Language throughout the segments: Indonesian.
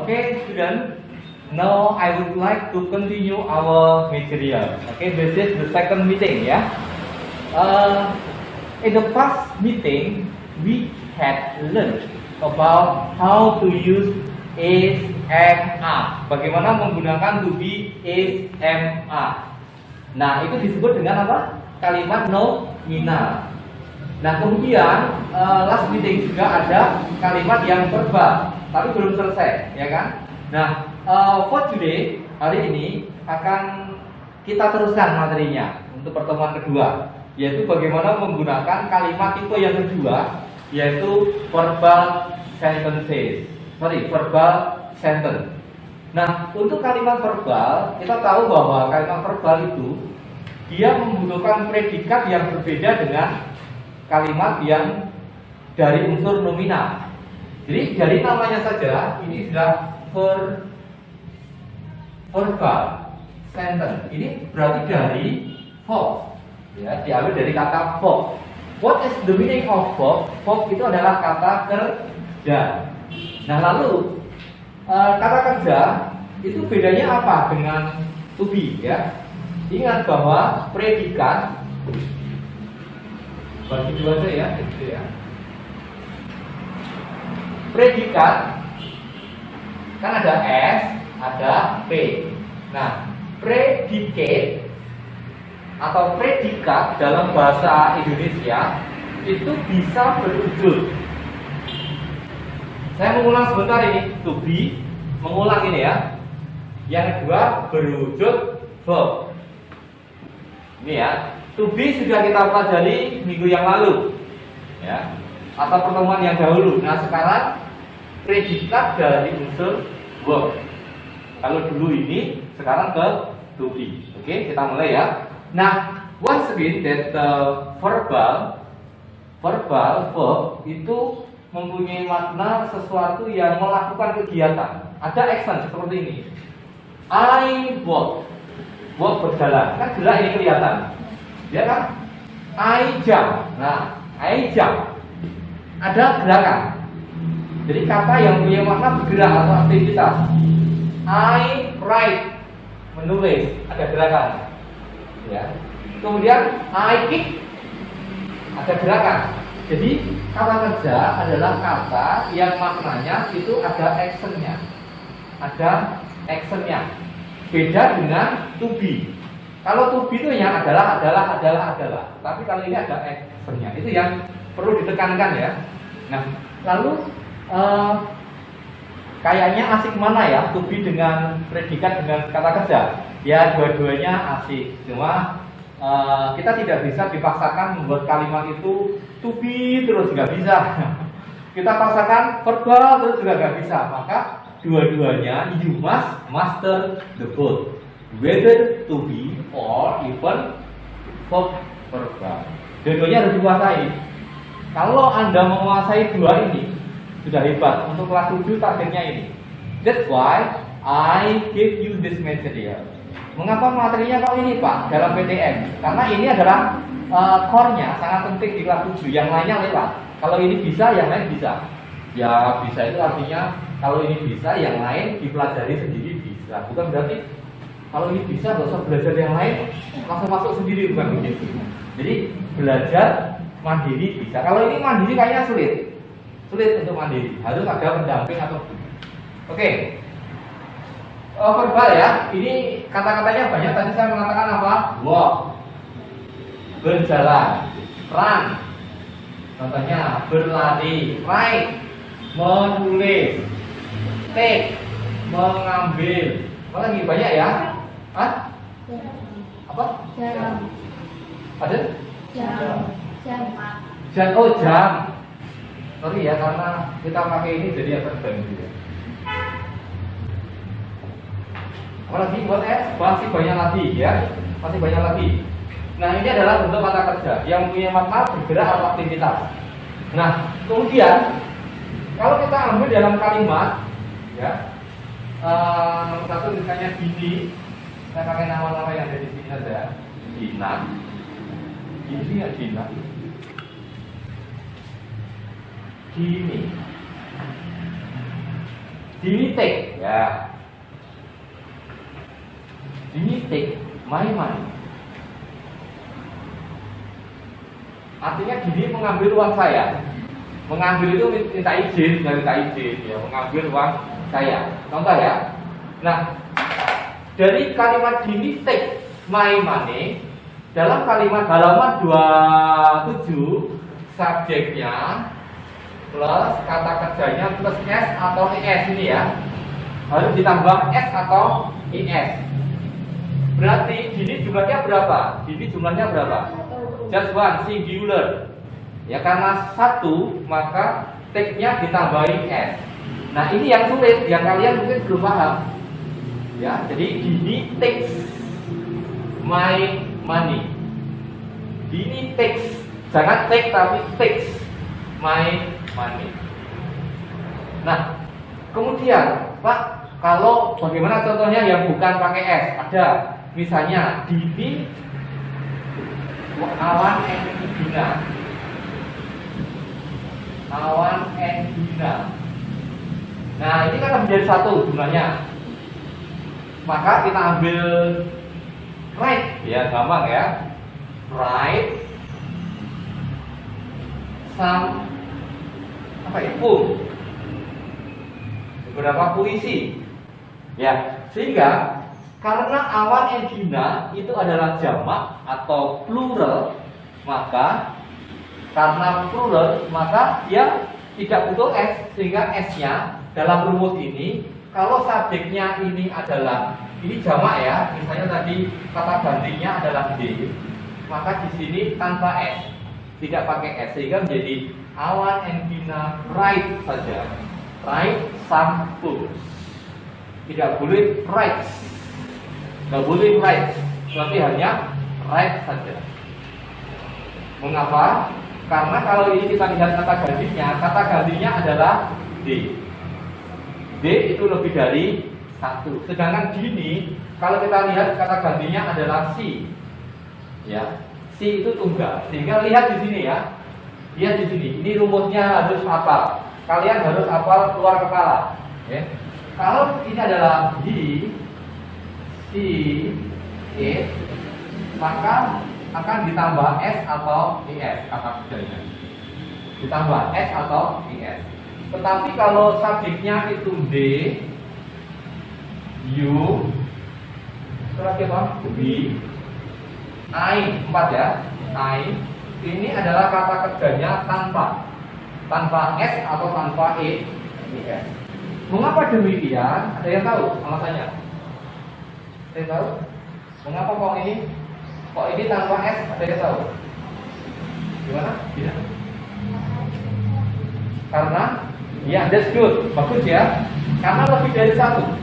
Okay, student. Now I would like to continue our material. Okay, this is the second meeting, yeah. In the past meeting, we had learned about how to use is, am, are. Bagaimana menggunakan to be, is, am, are. Nah, itu disebut dengan apa? Kalimat nominal. Nah, kemudian last meeting juga ada kalimat yang verbal, tapi belum selesai, ya kan? Nah, for today, hari ini akan kita teruskan materinya untuk pertemuan kedua, yaitu bagaimana menggunakan kalimat tipe yang kedua, yaitu verbal sentences. Verbal sentence. Nah, untuk kalimat verbal, kita tahu bahwa kalimat verbal itu dia membutuhkan predikat yang berbeda dengan kalimat yang dari unsur nominal. Jadi dari namanya saja ini sudah verbal sentence. Ini berarti dari verb, ya, diambil dari kata verb. What is the meaning of verb? Verb itu adalah kata kerja. Nah, lalu kata kerja itu bedanya apa dengan to be, ya? Ingat bahwa predikat bagi dua aja ya, gitu ya. Predikat kan ada S, ada P. Nah, predicate atau predikat dalam bahasa Indonesia itu bisa berwujud. Saya mengulang sebentar ini, to be, mengulang ini ya. Yang kedua berwujud verb. Ini ya. To be sudah kita pelajari minggu yang lalu, ya, atau pertemuan yang dahulu. Nah, sekarang predikat dari unsur verb. Kalau dulu ini, sekarang ke to be. Oke, kita mulai ya. Nah, once again that verbal verb itu mempunyai makna sesuatu yang melakukan kegiatan. Ada action seperti ini. I walk berjalan. Kan gerak ini kelihatan. Ya kan? I jump. Nah, I jump. Ada gerakan. Jadi kata yang punya makna bergerak atau aktivitas. I write, menulis, ada gerakan. Ya. Kemudian I kick, ada gerakan. Jadi kata kerja adalah kata yang maknanya itu ada actionnya. Ada actionnya. Beda dengan to be. Kalau to be itu yang adalah. Tapi kalau ini ada actionnya. Itu yang perlu ditekankan ya. Nah, lalu kayaknya asik mana ya to be dengan predikat dengan kata kerja? Ya, dua-duanya asik. Cuma kita tidak bisa dipaksakan membuat kalimat itu to be terus, nggak bisa. Kita paksakan verbal terus juga nggak bisa. Maka dua-duanya you must master the both, whether to be or even verbal. Dua-duanya harus dikuasai. Kalau Anda menguasai dua ini sudah hebat. Untuk kelas 7 targetnya ini. That's why I give you this material. Mengapa materinya kok ini Pak dalam PTN? Karena ini adalah core-nya sangat penting di kelas 7. Yang lainnya lewat. Kalau ini bisa, yang lain bisa. Ya bisa itu artinya kalau ini bisa, yang lain dipelajari sendiri bisa. Bukan berarti kalau ini bisa nggak usah belajar yang lain langsung masuk sendiri, bukan begitu. Jadi belajar mandiri bisa. Kalau ini mandiri kayaknya sulit untuk mandiri. Harus ada pendamping atau oke. Verbal ya. Ini kata-katanya banyak. Tadi saya mengatakan apa? Walk, berjalan, run. Contohnya berlari, write, menulis, take, mengambil. Apa lagi banyak ya? Hah? Apa? Jam. Ada? Jam. Oh, jam. Sorry ya, karena kita pakai ini jadi apa jam gitu ya. Apalagi buat masih banyak lagi ya, masih banyak lagi. Nah, ini adalah bentuk kata kerja yang punya makna bergerak atau aktivitas. Nah, kemudian kalau kita ambil dalam kalimat, ya, nomor satu misalnya Dini, saya pakai nama-nama yang ada di sini saja. Dina, ini ya Dina. Dini take, Ya. Ini take my money. Artinya Dini mengambil uang saya. Mengambil itu minta izin, dari minta izin ya, mengambil uang saya. Contoh ya. Nah, dari kalimat Dini take my money, dalam kalimat halaman 27 subjeknya plus kata kerjanya plus S atau IS ini ya, harus ditambah S atau IS. Berarti Dini jumlahnya berapa? Dini jumlahnya berapa? Just one, singular. Ya karena satu maka take-nya ditambahin S. Nah ini yang sulit, yang kalian mungkin belum paham. Ya, jadi Dini takes my money. Dini takes, jangan take tapi takes my money. Nah, kemudian Pak, kalau bagaimana contohnya yang bukan pakai S? Ada, misalnya Dini Awan and Dina. Awan and Dina. Nah, ini kan menjadi satu jumlahnya. Maka kita ambil right, ya gampang ya. Right some apa ya, poem, beberapa puisi ya, sehingga karena Awan and Dina itu adalah jamak atau plural, maka karena plural maka dia tidak butuh S, sehingga S-nya dalam rumus ini kalau subjeknya ini adalah ini jamak ya, misalnya tadi kata gantinya adalah D, maka di sini tanpa S, tidak pakai S, sehingga menjadi Awan and Dina write saja, write some poems. Tidak boleh write, tidak boleh write, tapi hanya write saja. Mengapa? Karena kalau ini kita lihat kata gantinya adalah D. D itu lebih dari satu. Sedangkan Dini, kalau kita lihat kata gantinya adalah si. Ya, si itu tunggal. Sehingga lihat di sini ya. Lihat di sini. Ini rumusnya harus hafal. Kalian harus hafal keluar kepala. Ya. Kalau ini adalah D, C, E, maka akan ditambah S atau IS kata kerjanya. Ditambah S atau IS. Tetapi kalau subjeknya itu D, U, terakhir apa? B, I, 4 ya. I, ini adalah kata kerjanya tanpa S atau tanpa E, IS. Mengapa demikian? Ada yang tahu alasannya? Ada yang tahu? Mengapa kok ini tanpa S? Ada yang tahu? Gimana? Tidak. Karena ya, that's good, bagus ya. Karena lebih dari satu.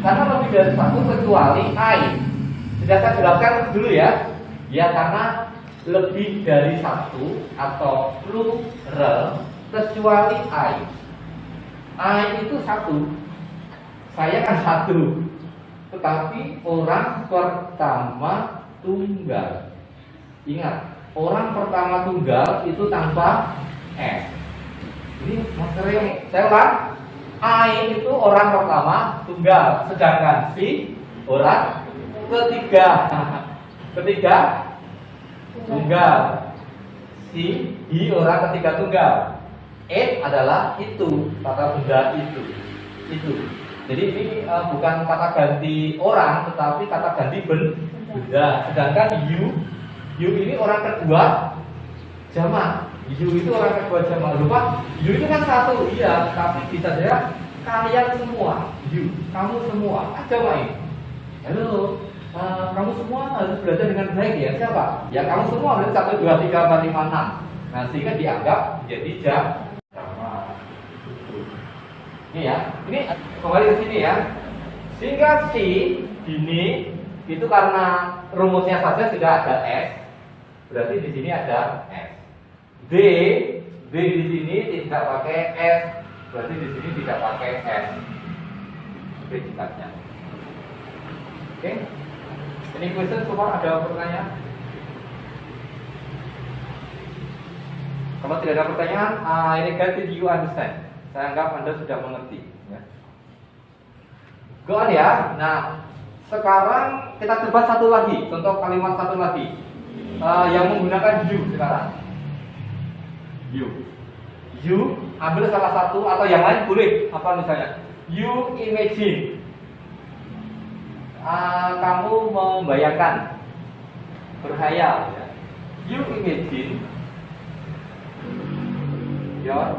Karena lebih dari satu kecuali I. Sudah saya jelaskan dulu ya. Ya karena lebih dari satu atau plural kecuali I. I itu satu. Saya kan satu. Tetapi orang pertama tunggal. Ingat, orang pertama tunggal itu tanpa S. Ini materi saya ulang. I itu orang pertama tunggal, sedangkan si orang ketiga. Ketiga tunggal. Si I orang ketiga tunggal. It adalah itu, kata benda itu. Jadi ini bukan kata ganti orang, tetapi kata ganti benda. Sedangkan you ini orang kedua jamak. You itu orang kedua jamak. Lupa, you itu kan satu, iya, tapi bisa saja kalian semua, you, kamu semua, jamak ini. Halo, kamu semua harus belajar dengan baik ya. Siapa? Ya kamu semua berarti 1, 2, 3, 4, 5, 6. Nah sehingga dianggap menjadi jamak. Ini ya, ini kembali ke sini ya. Sehingga si Dini itu karena rumusnya saja sudah ada S, berarti di sini ada S. D di sini tidak pakai S, berarti di sini tidak pakai S. Predikatnya. Oke. Ini question semua ada pertanyaan? Kalau tidak ada pertanyaan, ini guys, did you understand? Saya anggap Anda sudah mengerti ya. Go on ya. Nah, sekarang kita coba satu lagi, contoh kalimat satu lagi yang menggunakan you sekarang. You ambil salah satu atau yang lain boleh. Apa misalnya? You imagine. Kamu membayangkan, berkhayal. Ya. You imagine your.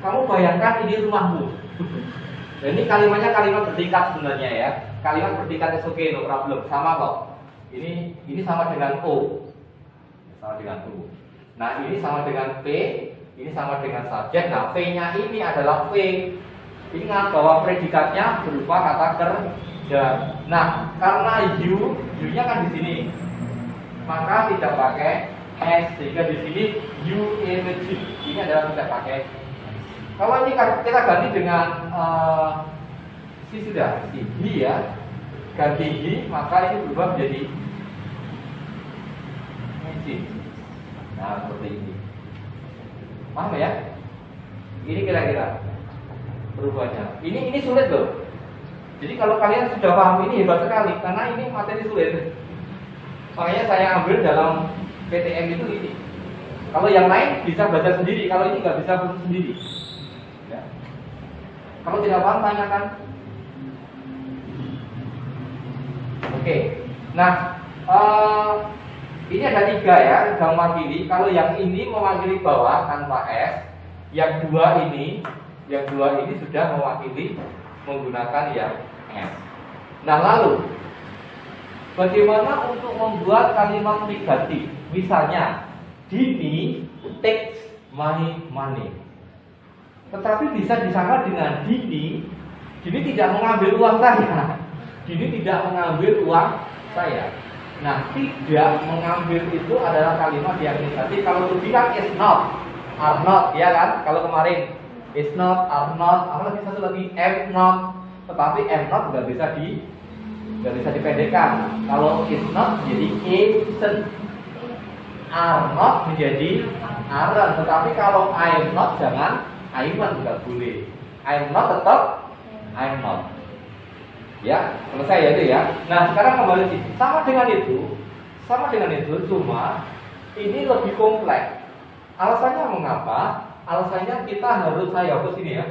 Kamu bayangkan ini rumahmu. Dan ini kalimatnya kalimat bertingkat sebenarnya ya. Kalimat bertingkat is okay, no problem. Sama kok. Ini sama dengan O. Sama dengan O. Nah, ini sama dengan P. Ini sama dengan subjek. Nah, P-nya ini adalah P. Ingat bahwa predikatnya berupa kata kerja. Nah, karena you-nya kan di sini. Maka tidak pakai S. Sehingga di sini you imagine. Ini adalah tidak pakai. Kalau ini kita ganti dengan si he ya, ganti he, maka ini berubah menjadi imagine. Nah, seperti ini. Paham ya? Ini kira-kira perubahannya. Ini sulit loh. Jadi kalau kalian sudah paham ini hebat sekali, karena ini materi sulit. Makanya saya ambil dalam PTM itu ini. Kalau yang lain bisa baca sendiri, kalau ini nggak bisa baca sendiri. Ya. Kalau tidak paham tanyakan. Oke. Nah, ini ada 3 ya, yang mewakili. Kalau yang ini mewakili bawah tanpa S, yang dua ini sudah mewakili menggunakan yang S. Nah, lalu bagaimana untuk membuat kalimat negatif? Misalnya, Dini takes my money. Tetapi bisa disangka dengan Dini tidak mengambil uang saya. Dini tidak mengambil uang saya. Nah, tidak mengambil itu adalah kalimat yang negatif. Kalau itu bilang is not, are not, ya kan? Kalau kemarin is not, are not, apa lagi satu lagi am not. Tetapi am not nggak bisa dipendekkan. Kalau is not jadi isn't, are not menjadi aren't. Tetapi kalau I'm not jangan I'm not, nggak boleh. I'm not tetap I'm not. Ya, selesai ya itu ya. Nah, sekarang kembali sama dengan itu, cuma ini lebih kompleks. Alasannya mengapa? Alasannya kita harus saya hapus ini ya.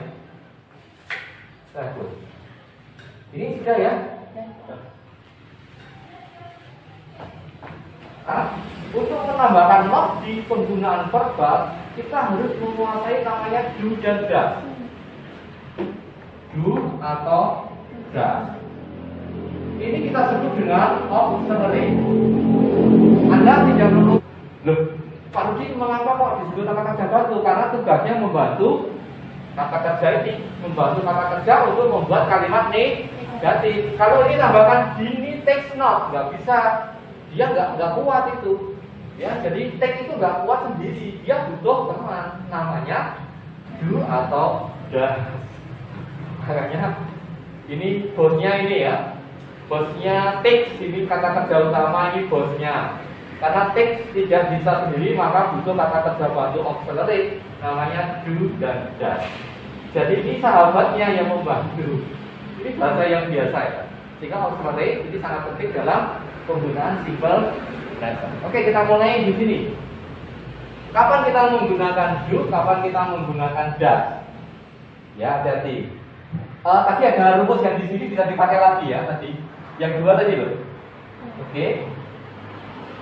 Saya hapus. Ini sudah ya. Untuk menambahkan not di penggunaan verbal, kita harus menguasai namanya do dan does. Do atau does. Ini kita sebut dengan auxiliary. Anda tidak perlu. Loh, Pak Rudi mengapa kok disebut kata kerja bantu? Karena tugasnya membantu kata kerja ini, membantu kata kerja untuk membuat kalimat negatif. Kalau ini tambahkan Dini takes not, nggak bisa. Dia nggak kuat itu. Ya, jadi take itu nggak kuat sendiri. Dia butuh teman. Namanya do atau does. Makanya ini bosnya ini ya. Bosnya takes, ini kata kerja utama, ini bosnya. Karena takes tidak bisa sendiri, maka butuh kata kerja bantu auxiliary, namanya do dan does. Jadi ini sahabatnya yang membantu. Ini bahasa yang biasa ya. Sehingga auxiliary ini sangat penting dalam penggunaan simple present. Oke, kita mulai di sini. Kapan kita menggunakan do, kapan kita menggunakan does? Ya, hati-hati. Tadi ada rumus yang di sini bisa dipakai lagi ya tadi. Yang 2 tadi loh. Oke.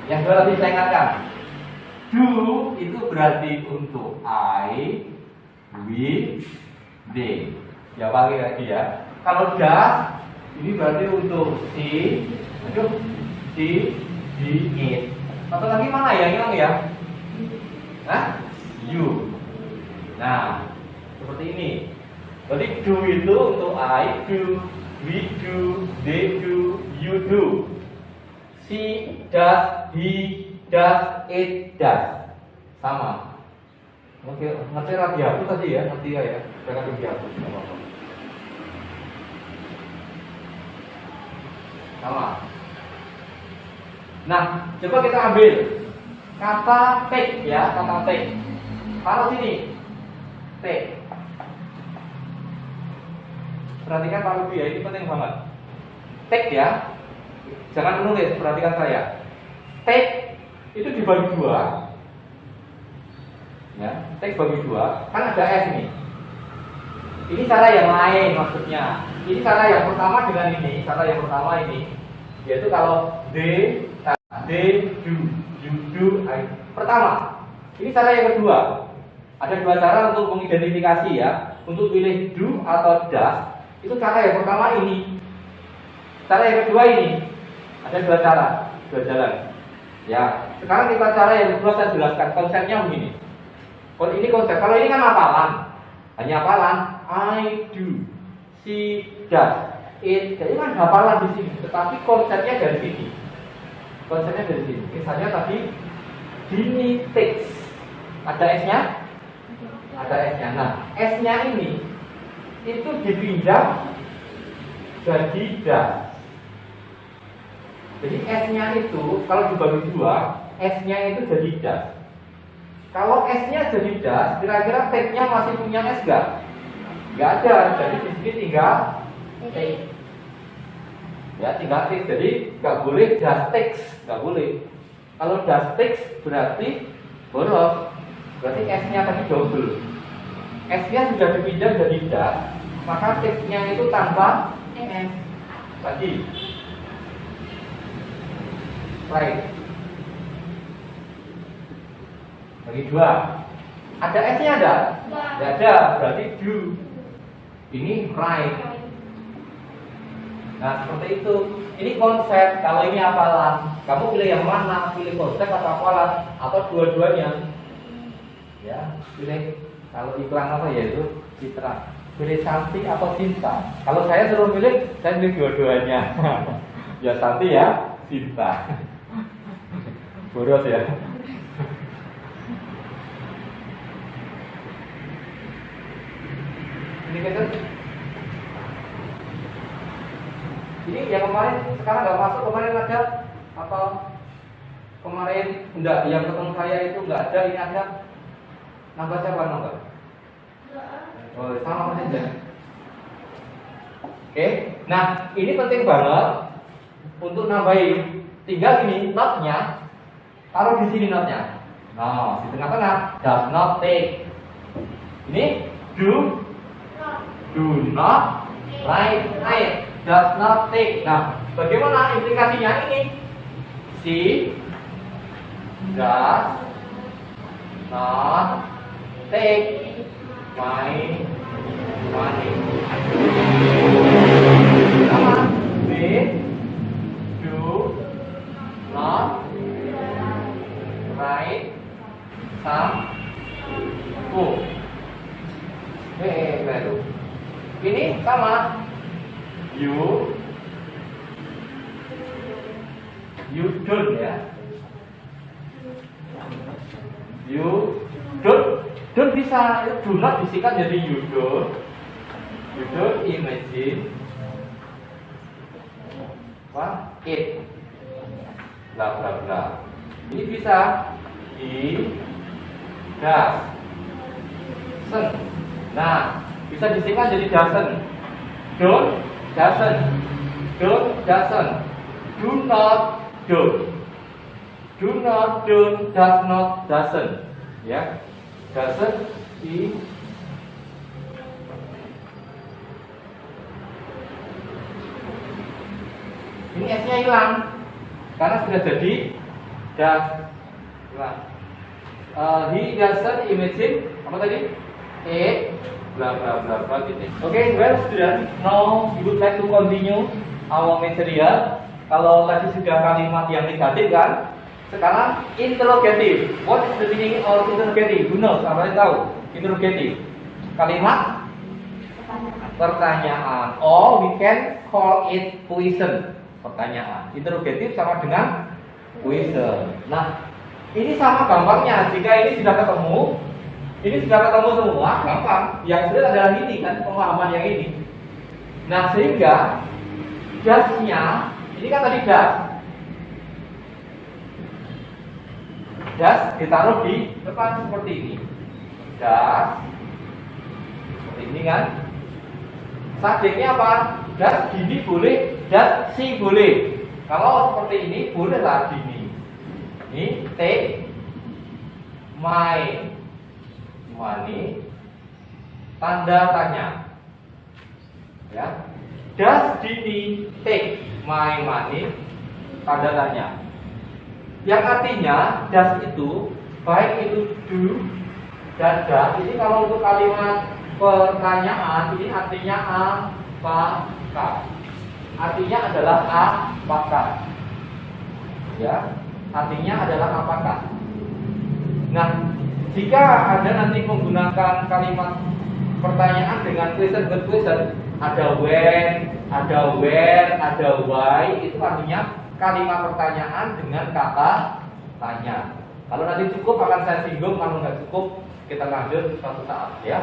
Yang 2 tadi saya ingatkan. Do itu berarti untuk I, we, they. Ya pakai lagi ya. Kalau does ini berarti untuk she, it. Atau lagi mana ya? Hilang ya? Hah? You. Nah, seperti ini. Berarti do itu untuk I, do, we do, they do, you do. She does, he does, it does. Sama. Oke, ngerti lagi hapus tadi ya, ngerti ya. Jangan dihapus, nggak apa-apa. Sama. Nah, coba kita ambil kata take ya, kata take. Taruh sini. Take. perhatikan Pak Ruby ya, ini penting banget. Take ya, jangan menulis, perhatikan saya. Take itu dibagi dua, ya. Take bagi dua, kan ada S nih. Ini cara yang lain maksudnya. Ini cara yang pertama dengan ini, cara yang pertama ini, yaitu kalau they do, you do, I. Pertama, ini cara yang kedua. Ada dua cara untuk mengidentifikasi ya, untuk pilih do atau does. Itu cara yang pertama ini. Cara yang kedua ini. Ada dua cara, dua jalan. Ya, sekarang kita cara yang kedua saya jelaskan konsepnya begini. Kalau ini konsep, kalau ini kan hafalan, hanya hafalan. I do, she does, it. Jadi kan hafalan di sini. Tetapi konsepnya dari sini. Konsepnya dari sini. Misalnya tadi Dini takes. Ada S-nya? Ada S-nya. Nah, S-nya ini itu dipindah jadi does. Jadi S-nya itu kalau dibagi dua, S-nya itu jadi does. Kalau S-nya jadi does, kira-kira take-nya masih punya S nggak? Nggak ada. Jadi di sini tinggal take. Ya, tinggal take. Jadi nggak boleh does takes, nggak boleh. Kalau does takes berarti boros. Berarti S-nya tadi double. S-nya sudah dipindah jadi does, maka take-nya itu tanpa S. Tadi right. Bagi dua. Ada S-nya ada? Tidak ada, berarti do. Ini right. Nah, seperti itu. Ini konsep. Kalau ini hafalan, kamu pilih yang mana? Pilih konsep atau hafalan? Atau dua-duanya? Ya, pilih. Kalau iklan apa ya itu Citra. Pilih Santi atau Cinta. Kalau saya suruh pilih, saya pilih dua-duanya. Ya Santi ya, Cinta. Boros ya. Ini kita. Ini yang kemarin sekarang nggak masuk, kemarin ada atau kemarin enggak, yang ketemu saya itu enggak ada, ini ada. Nambah siapa nambah? Oh, sama saja. Oke, nah ini penting banget untuk nambahin. Tinggal ini notnya, taruh di sini notnya. Nah, di tengah-tengah does not take. Ini do not, right, does not take. Nah, bagaimana implikasinya ini? She does not take my money. Sama, they do not write some book. Baru. Ini sama. You don't ya. You don't bisa, do not disingkat jadi you don't imagine what it bla bla bla. Ini bisa he doesn't. Nah, bisa disingkat jadi doesn't. Doesn't, do not, don't, does not, doesn't, ya, doesn't, ini S-nya hilang karena sudah jadi does. He doesn't imagine apa tadi? It bla bla bla bla gitu. Okay, well students, now we would like to continue our material. Kalau tadi sudah kalimat yang negatif kan, sekarang interrogative. What is the meaning of interrogative? Who knows? Apa yang tahu? Interrogative. Kalimat pertanyaan. Or we can call it question. Pertanyaan. Interrogative sama dengan question. Nah, ini sama gampangnya. Jika ini sudah ketemu. Ini sudah ketemu semua, gampang. Yang sulit adalah ini kan, pemahaman yang ini. Nah, sehingga does-nya, ini kan tadi does. Does ditaruh di depan seperti ini. Does seperti ini kan. Subjeknya apa? Das gini boleh, das si boleh. Kalau seperti ini bolehlah gini. Ini take my money, tanda tanya. Ya. Das Dini take my money, tanda tanya. Yang artinya das itu baik itu do dan das. Ini kalau untuk kalimat pertanyaan ini artinya apakah. Artinya adalah apakah. Ya, artinya adalah apakah. Nah, jika ada nanti menggunakan kalimat pertanyaan dengan question with question, ada when, ada where, ada why, itu artinya kalimat pertanyaan dengan kata tanya. Kalau nanti cukup akan saya singgung, kalau nggak cukup kita lanjut suatu saat ya.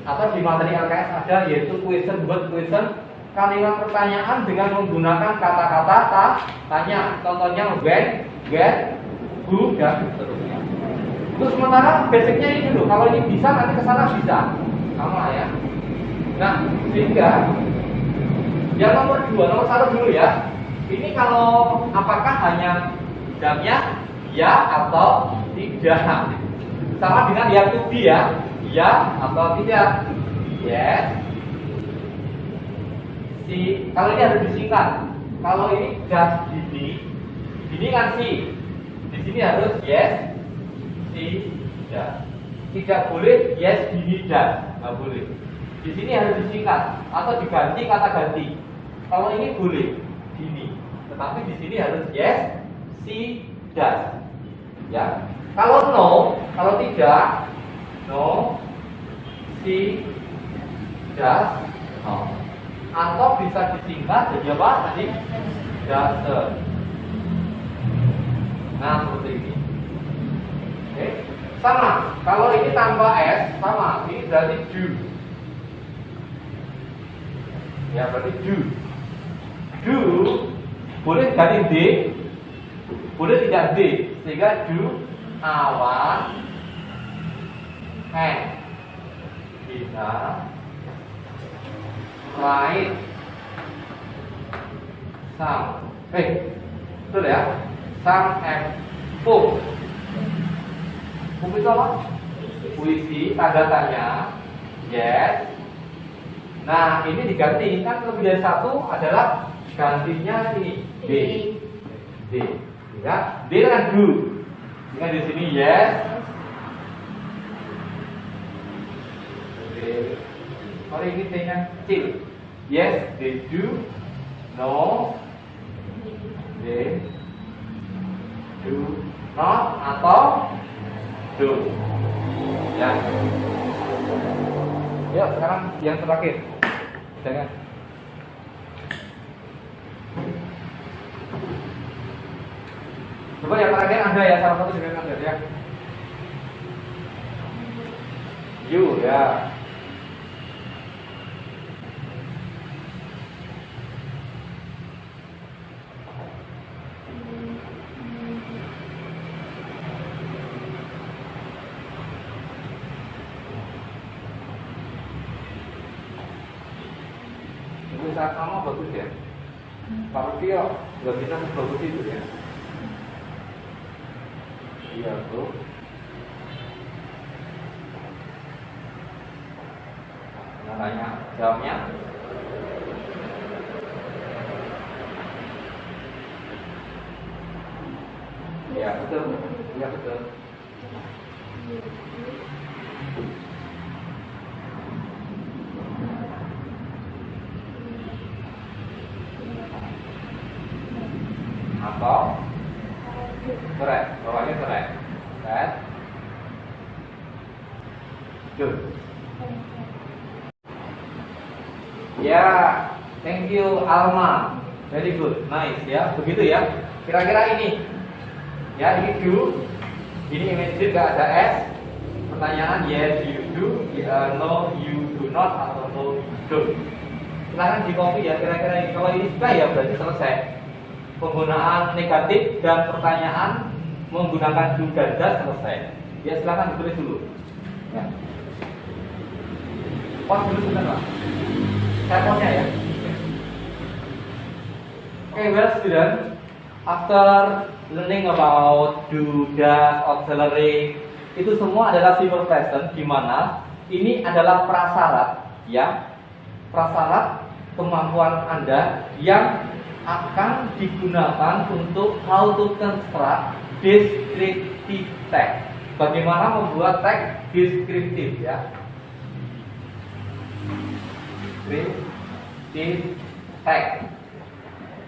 Atau di materi LKS ada yaitu question with question, kalimat pertanyaan dengan menggunakan kata-kata tanya. Contohnya when, where, who, dan seterusnya. Terus sementara basicnya ini dulu. Kalau ini bisa nanti kesana bisa sama ya. Nah, sehingga yang nomor 2, nomor 1 dulu ya. Ini kalau apakah hanya jamnya ya atau tidak. Sama dengan yang to be ya. Ya atau tidak. Yes. Kalau ini harus disingkat. Kalau ini just gini kan si. Di sini harus yes, si, ya. Tidak boleh yes, gini dan, nggak boleh. Di sini harus disingkat atau diganti kata ganti. Kalau ini boleh gini, tetapi di sini harus yes, si, does. Ya. Kalau no, kalau tidak, no, si, does, no. Atau bisa disingkat jadi apa tadi? Doesn't. Nah, seperti ini. Oke. Sama, kalau ini tanpa S, sama, ini berarti do. Ya, berarti do. Do boleh ganti D, boleh tidak D, sehingga do awan bisa lain sam betul ya, sam pum itu apa? Puisi, tanda tanya yes. Nah ini diganti, kan lebih dari satu adalah gantinya ini D ya, D kan do, dengan di sini yes. Mari kita ingat kecil. Yes, they do. No, they do not atau do. Ya. Ya, sekarang yang terakhir. Jangan. Coba yang terakhir ada ya, salah satu dengan ada ya. You ya. Saat sama bagus ya. Kalau dia nggak bisa sebagus itu ya. Iya tuh. Tanya jawabnya. Ya betul. Ya betul. Atau correct, bawahnya correct. Right? Good. Ya, thank you Alma. Very good, nice ya. Begitu ya. Kira-kira ini. Ya, ini do. Ini image gak ada S. Pertanyaan yes you do, no you do not atau no you don't. Silahkan di copy ya. Kira-kira ini. Kalau ini sudah ya berarti selesai. Penggunaan negatif dan pertanyaan menggunakan do dan does selesai. Ya silakan ditulis dulu. Ya. Pause dulu sebentar Pak. sampelnya ya. Okay, well student, after learning about do, does, auxiliary, itu semua adalah simple present, di mana ini adalah prasyarat, ya, prasyarat kemampuan Anda yang akan digunakan untuk how to construct descriptive text. Bagaimana membuat teks deskriptif, ya. Deskriptif text.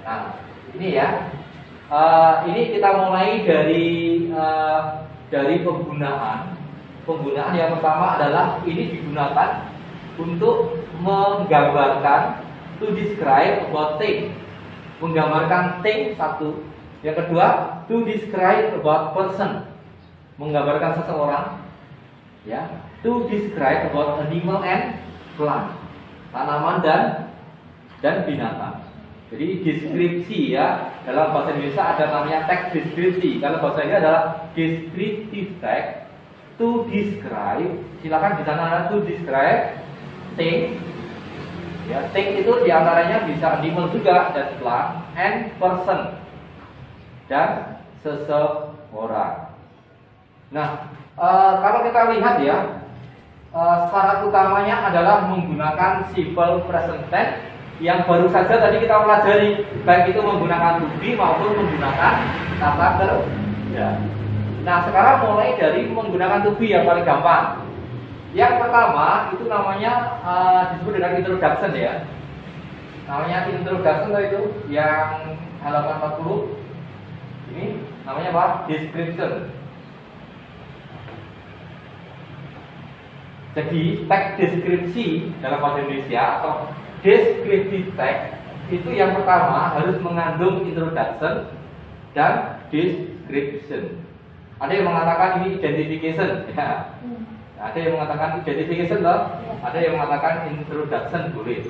Nah, ini ya. Ini kita mulai dari penggunaan. Penggunaan yang pertama adalah ini digunakan untuk menggambarkan, to describe about thing. Menggambarkan thing satu. Yang kedua, to describe about person. Menggambarkan seseorang. Ya, to describe about animal and plant. Tanaman dan binatang. Jadi deskripsi, ya, dalam bahasa Indonesia ada namanya teks deskripsi. Kalau bahasa Inggris adalah descriptive text. To describe, silakan di sana ada to describe thing. Ya, thing itu diantaranya bisa animal juga dan plant, and person dan seseorang. Nah, kalau kita lihat ya, syarat utamanya adalah menggunakan simple present tense yang baru saja tadi kita pelajari, baik itu menggunakan to be maupun menggunakan kata kerja. Nah, sekarang mulai dari menggunakan to be yang paling gampang. Yang pertama itu namanya disebut dengan introduction, ya. Namanya introduction itu yang halaman 40. Ini namanya apa? Description. Jadi teks deskripsi dalam bahasa Indonesia atau descriptive text itu yang pertama harus mengandung introduction dan description. Ada yang mengatakan ini identification, ya. Ada yang mengatakan identification loh, ada yang mengatakan introduction boleh.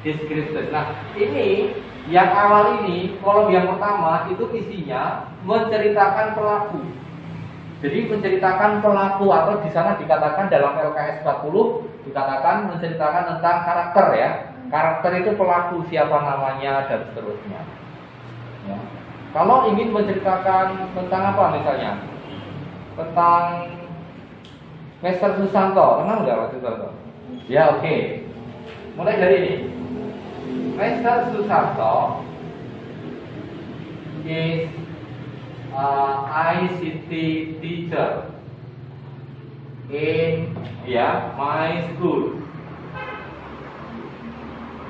Description. Nah, ini yang awal ini kolom yang pertama itu isinya menceritakan pelaku. Jadi menceritakan pelaku, atau di sana dikatakan dalam LKS 40 dikatakan menceritakan tentang karakter, ya. Karakter itu pelaku, siapa namanya dan seterusnya. Ya. Kalau ingin menceritakan tentang apa misalnya? Tentang Mr. Susanto, kenal nggak Mas Susanto? Ya, oke. Mulai dari ini. Mr. Susanto is ICT teacher in my school.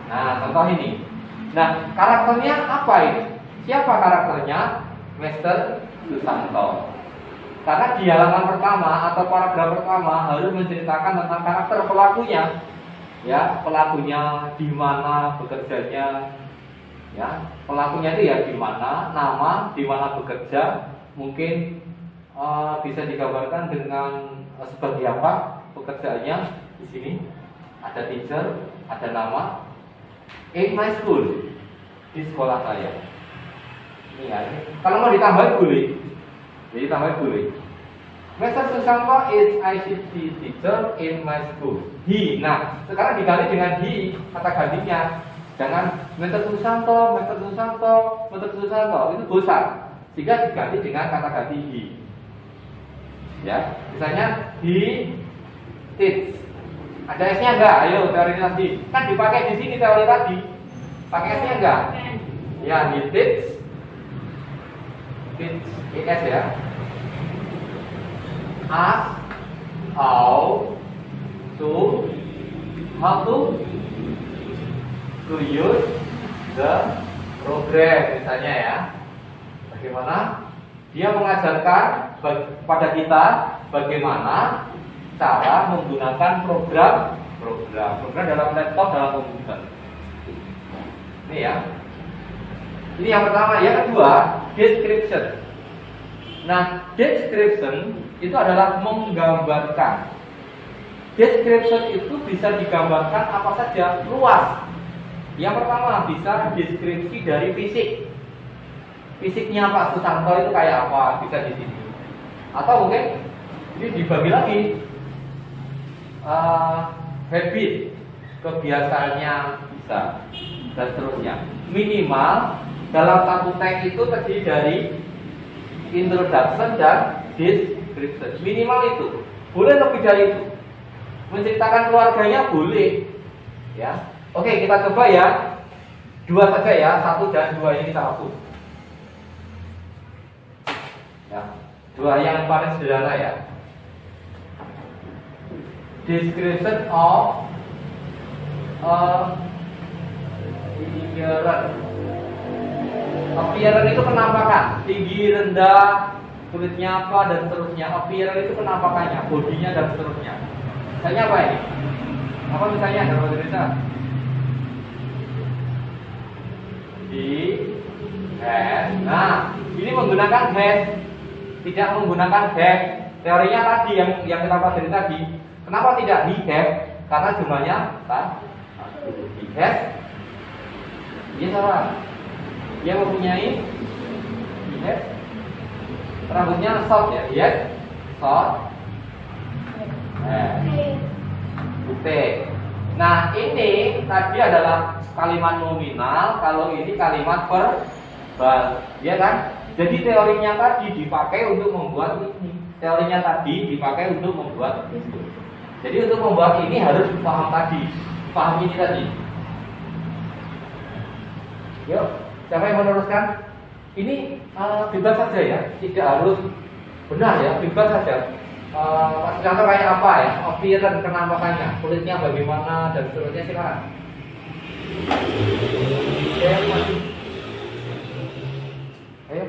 Nah, contoh ini. Nah, karakternya apa ini? Siapa karakternya? Mr. Susanto. Karena di halaman pertama atau paragraf pertama harus menceritakan tentang karakter pelakunya. Ya, pelakunya di mana bekerjanya. Ya, pelakunya itu ya di mana, nama, di mana bekerja, mungkin bisa digambarkan dengan seperti apa pekerjaannya. Di sini ada teacher, ada nama. In my school, di sekolah saya. Ini ya. Kalau mau ditambahin boleh. Jadi tambahin boleh. Mr. Susanto is ICT teacher in my school. He. Nah, sekarang diganti dengan he, kata gantinya. Jangan Mr. Susanto, Mr. Susanto, Mr. Susanto, itu bosan. Sehingga diganti dengan kata ganti he. Ya, misalnya he teach. Ada S-nya enggak? Ayo teori tadi. Kan dipakai di sini teori tadi. Pakai S-nya enggak? Ya, he teach. Teach ES ya. Us how to use the program misalnya ya. Bagaimana dia mengajarkan kepada kita bagaimana cara menggunakan program dalam laptop, dalam komputer. Ini ya. Ini yang pertama. Yang kedua, description. Nah, description itu adalah menggambarkan. Description itu bisa digambarkan apa saja, luas. Yang pertama bisa deskripsi dari fisik. Fisiknya Pak Susanto itu kayak apa, bisa di sini. Atau mungkin ini dibagi lagi habit. kebiasaannya bisa, dan seterusnya. Minimal dalam satu teks itu terdiri dari introduction dan description. Minimal itu. Boleh lebih dari itu. Menceritakan keluarganya boleh. Ya. Oke, kita coba ya. Dua saja ya, 1 dan 2 ini kita hapus. Ya. 2 yang paling sederhana ya. Description of appearance itu penampakan, tinggi, rendah, kulitnya apa dan seterusnya. Appearance itu penampakannya, bodinya dan seterusnya. Misalnya apa ini? Apa misalnya dalam bahasa Indonesia? Nah, ini menggunakan has, tidak menggunakan have. Teorinya tadi yang kita pelajari tadi. Kenapa tidak he have? Karena jumlahnya he has. Dia salah. Dia mempunyai he has. Rambutnya short ya, yes, short. Putih. Nah, ini tadi adalah kalimat nominal, kalau ini kalimat verbal, ya kan? Jadi teorinya tadi dipakai untuk membuat ini. Teorinya tadi dipakai untuk membuat itu. Jadi untuk membuat ini harus paham tadi, paham ini tadi. Yuk, siapa yang meneruskan? Ini bebas saja ya, tidak harus benar ya, bebas saja. Contoh kayak apa ya? Appearance, kenampakannya, kulitnya bagaimana dan seterusnya, silakan. Ayo.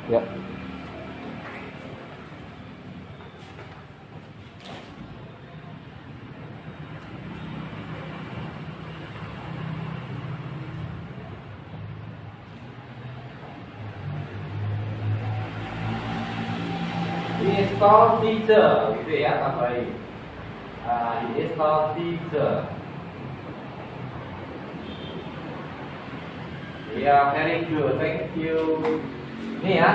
Ya. He is called teacher, gitu ya, tambahin. He is called teacher. Ya, very good, thank you. Ini ya,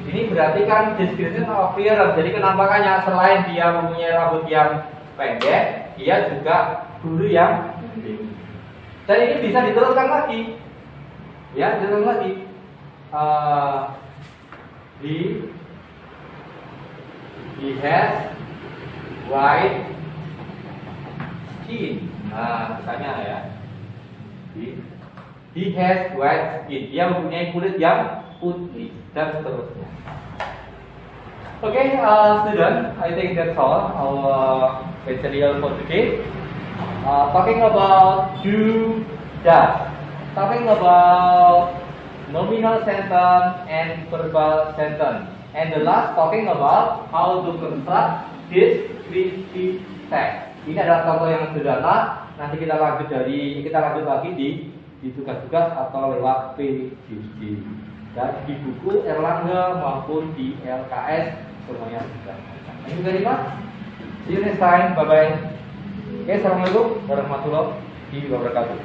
ini berarti kan description of appearance. Jadi kenampakannya selain dia mempunyai rambut yang pendek, dia juga bulu yang tinggi. Dan ini bisa diteruskan lagi, ya, diteruskan lagi. He has white skin. Nah, misalnya ya, he has white skin. Dia mempunyai kulit yang putih dan seterusnya. Okay, student, I think that's all our material for today. Talking about do, does. Talking about nominal sentence and verbal sentence. And the last talking about how to construct descriptive text. Ini adalah contoh yang sederhana. Nanti kita lanjut lagi di tugas-tugas atau lewat PJJ. Dan di buku Erlangga maupun di LKS semuanya sudah. Thank you very much. See you next time. Bye bye. Oke, assalamualaikum warahmatullahi wabarakatuh.